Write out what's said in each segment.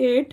8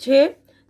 6,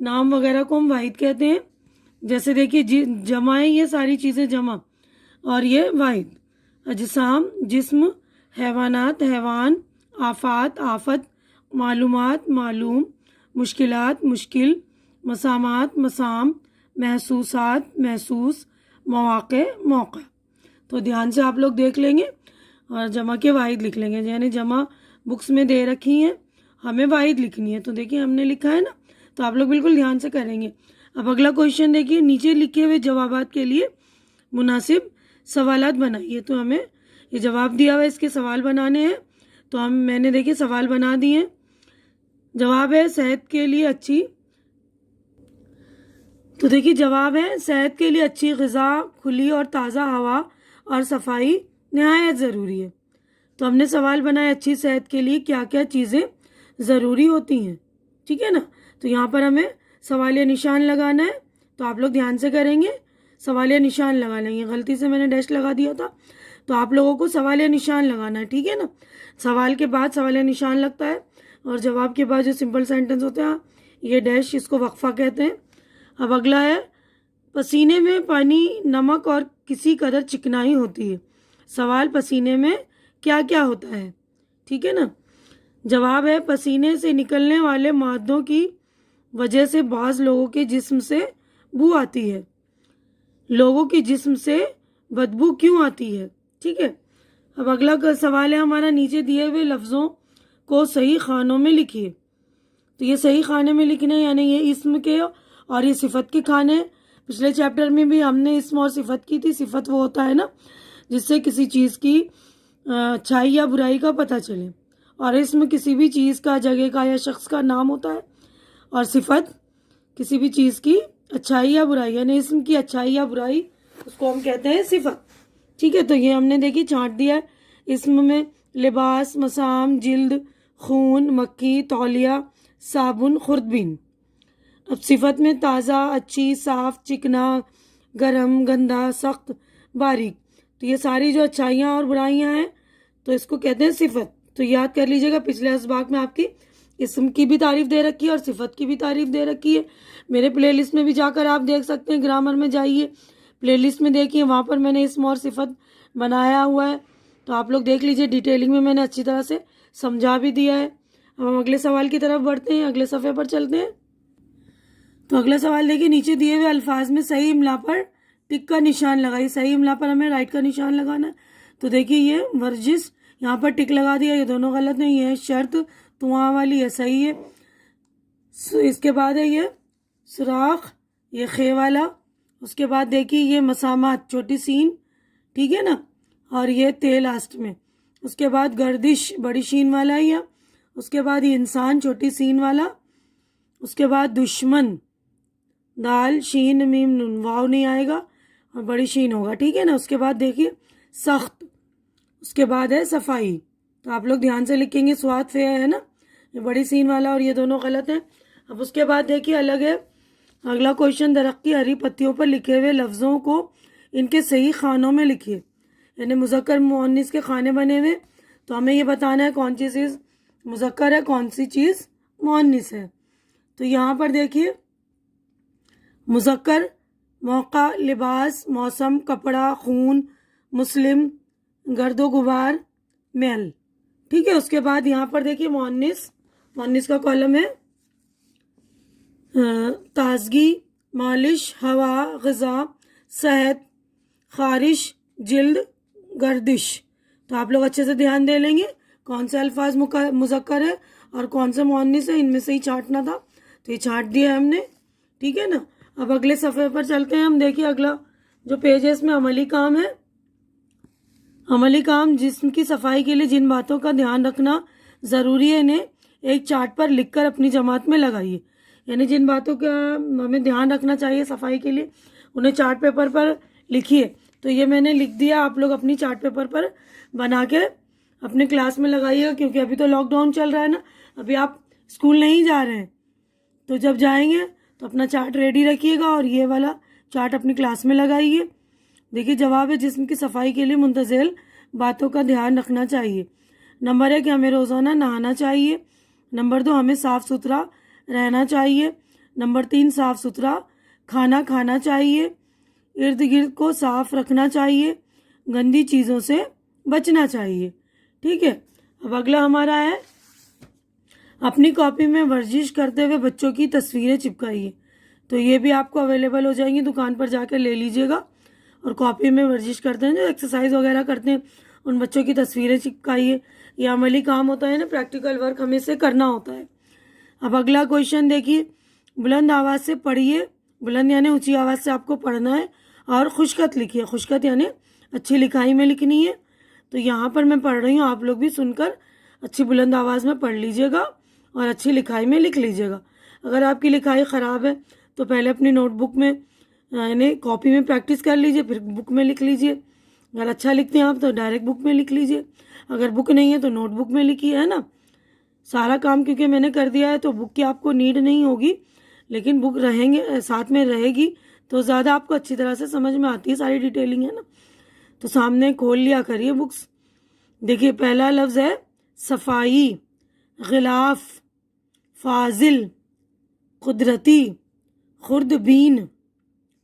نام وغیرہ کو ہم واحد کہتے ہیں. جیسے دیکھیے جمع ہے، یہ ساری چیزیں جمع، اور یہ واحد. اجسام جسم، حیوانات حیوان، آفات آفت، معلومات معلوم، مشکلات مشکل، مسامات مسام، محسوسات محسوس، مواقع موقع. تو دھیان سے آپ لوگ دیکھ لیں گے اور جمع کے واحد لکھ لیں گے. یعنی جمع بکس میں دے رکھی ہیں، ہمیں واحد لکھنی ہے. تو دیکھیے ہم نے لکھا ہے نا، تو آپ لوگ بالکل دھیان سے کریں گے. اب اگلا کوشچن دیکھیے، نیچے لکھے ہوئے جوابات کے لیے مناسب سوالات بنائیے. تو ہمیں یہ جواب دیا ہوا ہے، اس کے سوال بنانے ہیں. تو میں نے دیکھیے سوال بنا دیے ہیں. جواب ہے صحت کے لیے اچھی، تو دیکھیے جواب ہے صحت کے لیے اچھی غذا، کھلی اور تازہ ہوا اور صفائی نہایت ضروری ہے. تو ہم نے سوال بنایا اچھی صحت کے لیے کیا کیا چیزیں ضروری ہوتی ہیں. ٹھیک ہے نا. تو یہاں پر ہمیں سوالیہ نشان لگانا ہے. تو آپ لوگ دھیان سے کریں گے، سوالیہ نشان لگا لیں گے. غلطی سے میں نے ڈیش لگا دیا تھا، تو آپ لوگوں کو سوالیہ نشان لگانا ہے. ٹھیک ہے نا. سوال کے بعد سوالیہ نشان لگتا ہے، اور جواب کے بعد جو سمپل سینٹنس ہوتے ہیں یہ ڈیش، اس کو وقفہ کہتے ہیں. اب اگلا ہے پسینے میں پانی، نمک اور کسی قدر چکنائی ہوتی ہے. سوال پسینے میں کیا کیا ہوتا ہے. ٹھیک ہے نا. جواب ہے پسینے سے نکلنے والے مادوں کی وجہ سے بعض لوگوں کے جسم سے بو آتی ہے. لوگوں کے جسم سے بدبو کیوں آتی ہے. ٹھیک ہے. اب اگلا سوال ہے ہمارا، نیچے دیے ہوئے لفظوں کو صحیح خانوں میں لکھیے. تو یہ صحیح خانے میں لکھنا ہے، یعنی یہ اسم کے اور یہ صفت کے کھانے. پچھلے چیپٹر میں بھی ہم نے اسم اور صفت کی تھی. صفت وہ ہوتا ہے نا جس سے کسی چیز کی اچھائی یا برائی کا پتہ چلے، اور اسم کسی بھی چیز کا، جگہ کا یا شخص کا نام ہوتا ہے، اور صفت کسی بھی چیز کی اچھائی یا برائی، یعنی اسم کی اچھائی یا برائی، اس کو ہم کہتے ہیں صفت. ٹھیک ہے. تو یہ ہم نے دیکھی چھانٹ دیا ہے. اسم میں لباس، مسام، جلد، خون، مکھی، تولیہ، صابن، خوردبین. اب صفت میں تازہ، اچھی، صاف، چکنا، گرم، گندا، سخت، باریک. تو یہ ساری جو اچھائیاں اور برائیاں ہیں تو اس کو کہتے ہیں صفت. تو یاد کر لیجئے گا، پچھلے اسباق میں آپ کی اسم کی بھی تعریف دے رکھی ہے اور صفت کی بھی تعریف دے رکھی ہے. میرے پلے لسٹ میں بھی جا کر آپ دیکھ سکتے ہیں، گرامر میں جائیے، پلے لسٹ میں دیکھیے، وہاں پر میں نے اسم اور صفت بنایا ہوا ہے. تو آپ لوگ دیکھ لیجئے، ڈیٹیلنگ میں نے اچھی طرح سے سمجھا بھی دیا ہے. اب ہم اگلے سوال کی طرف بڑھتے ہیں، اگلے صفحے پر چلتے ہیں. تو اگلا سوال دیکھیے، نیچے دیے ہوئے الفاظ میں صحیح املا پر ٹک کا نشان لگائیے. صحیح املا پر ہمیں رائٹ کا نشان لگانا ہے. تو دیکھیے یہ ورزش، یہاں پر ٹک لگا دیا، یہ دونوں غلط نہیں ہے. شرط تو وہاں والی ہے، صحیح ہے. اس کے بعد ہے یہ سوراخ، یہ خے والا. اس کے بعد دیکھیے یہ مسامات، چھوٹی سین، ٹھیک ہے نا، اور یہ تے لاسٹ میں. اس کے بعد گردش، بڑی شین والا ہے. اس کے بعد یہ انسان، چھوٹی سین والا. اس کے بعد دشمن، دال شین میم نون، واو نہیں آئے گا اور بڑی شین ہوگا. ٹھیک ہے نا. اس کے بعد دیکھیے سخت. اس کے بعد ہے صفائی. تو آپ لوگ دھیان سے لکھیں گے، سواد فے ہے نا، یہ بڑی سین والا، اور یہ دونوں غلط ہیں. اب اس کے بعد دیکھیے الگ ہے اگلا کوشچن، درخت کی ہری پتیوں پر لکھے ہوئے لفظوں کو ان کے صحیح خانوں میں لکھیے. یعنی مذکر مؤنث کے خانے بنے ہوئے، تو ہمیں یہ بتانا ہے کون سی چیز مذکر ہے، کون سی چیز مؤنث ہے. تو یہاں پر دیکھیے مذکر موقع، لباس، موسم، کپڑا، خون، مسلم، گرد و غبار، میل. ٹھیک ہے. اس کے بعد یہاں پر دیکھیے مؤنث کا کالم ہے تازگی، مالش، ہوا، غذا، صحت، خارش، جلد، گردش. تو آپ لوگ اچھے سے دھیان دے لیں گے کون سے الفاظ مذکر ہے اور کون سے مؤنث ہے، ان میں سے ہی چھانٹنا تھا. تو یہ چھانٹ دیا ہم نے. ٹھیک ہے نا. اب اگلے صفحے پر چلتے ہیں ہم. دیکھیے اگلا جو پیج ہے اس میں عملی کام ہے. عملی کام، جسم کی صفائی کے لیے جن باتوں کا دھیان رکھنا ضروری ہے انہیں ایک چارٹ پر لکھ کر اپنی جماعت میں لگائیے. یعنی جن باتوں کا ہمیں دھیان رکھنا چاہیے صفائی کے لیے انہیں چارٹ پیپر پر لکھیے. تو یہ میں نے لکھ دیا، آپ لوگ اپنی چارٹ پیپر پر بنا کے اپنے کلاس میں لگائیے گا، کیونکہ ابھی تو لاک ڈاؤن چل رہا ہے نا، ابھی آپ اسکول نہیں جا رہے ہیں. تو جب جائیں گے تو اپنا چارٹ ریڈی رکھیے گا اور یہ والا چارٹ اپنی کلاس میں لگائیے. دیکھیے جواب ہے جسم کی صفائی کے لیے مندرجہ باتوں کا دھیان رکھنا چاہیے. نمبر 1 کہ ہمیں روزانہ نہانا چاہیے. نمبر 2 ہمیں صاف ستھرا رہنا چاہیے. نمبر 3 صاف ستھرا کھانا کھانا چاہیے، ارد گرد کو صاف رکھنا چاہیے، گندی چیزوں سے بچنا چاہیے. ٹھیک ہے. اب اگلا ہمارا ہے اپنی کاپی میں ورزش کرتے ہوئے بچوں کی تصویریں چپکائیے. تو یہ بھی آپ کو اویلیبل ہو جائیں گی، دکان پر جا کے لے لیجیے گا. اور کاپی میں ورزش کرتے ہیں جو ایکسرسائز وغیرہ کرتے ہیں ان بچوں کی تصویریں چپکائیے. یہ عملی کام ہوتا ہے نا، پریکٹیکل ورک ہمیں سے کرنا ہوتا ہے. اب اگلا کویشچن دیکھیے، بلند آواز سے پڑھیے. بلند یعنی اونچی آواز سے آپ کو پڑھنا ہے، اور خوشخط لکھیے. خوشخط یعنی اچھی لکھائی میں لکھنی ہے. تو یہاں پر میں پڑھ رہی ہوں، آپ لوگ بھی سن کر اچھی بلند آواز میں پڑھ لیجیے گا اور اچھی لکھائی میں لکھ لیجیے گا. اگر آپ کی لکھائی خراب ہے تو پہلے اپنی نوٹ بک میں یعنی کاپی میں پریکٹس کر لیجیے، پھر بک میں لکھ لیجیے. اگر اچھا لکھتے ہیں آپ تو ڈائریکٹ بک میں لکھ لیجیے. اگر بک نہیں ہے تو نوٹ بک میں لکھیے، ہے نا. سارا کام کیونکہ میں نے کر دیا ہے تو بک کی آپ کو نیڈ نہیں ہوگی، لیکن بک رہیں گے ساتھ میں رہے گی تو زیادہ آپ کو اچھی طرح سے سمجھ میں آتی ہے، ساری ڈیٹیلنگ ہے نا. تو سامنے کھول لیا کریے بکس. دیکھیے پہلا لفظ ہے صفائی، غلاف، فاضل، قدرتی، خوردبین.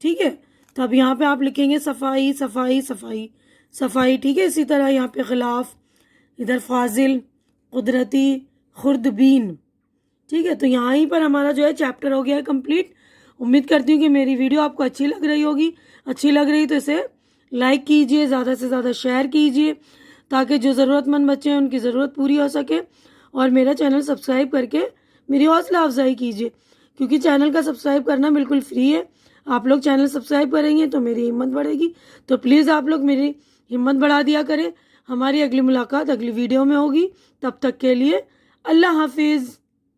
ٹھیک ہے. تو اب یہاں پہ آپ لکھیں گے صفائی صفائی صفائی صفائی. ٹھیک ہے. اسی طرح یہاں پہ غلاف، ادھر فاضل، قدرتی، خوردبین. ٹھیک ہے. تو یہاں ہی پر ہمارا جو ہے چیپٹر ہو گیا ہے کمپلیٹ. امید کرتی ہوں کہ میری ویڈیو آپ کو اچھی لگ رہی ہوگی. اچھی لگ رہی تو اسے لائک کیجئے، زیادہ سے زیادہ شیئر کیجئے تاکہ جو ضرورت مند بچے ہیں ان کی ضرورت پوری ہو سکے. اور میرا چینل سبسکرائب کر کے میری حوصلہ افزائی کیجئے، کیونکہ چینل کا سبسکرائب کرنا بالکل فری ہے. آپ لوگ چینل سبسکرائب کریں گے تو میری ہمت بڑھے گی. تو پلیز آپ لوگ میری ہمت بڑھا دیا کریں. ہماری اگلی ملاقات اگلی ویڈیو میں ہوگی. تب تک کے لیے اللہ حافظ.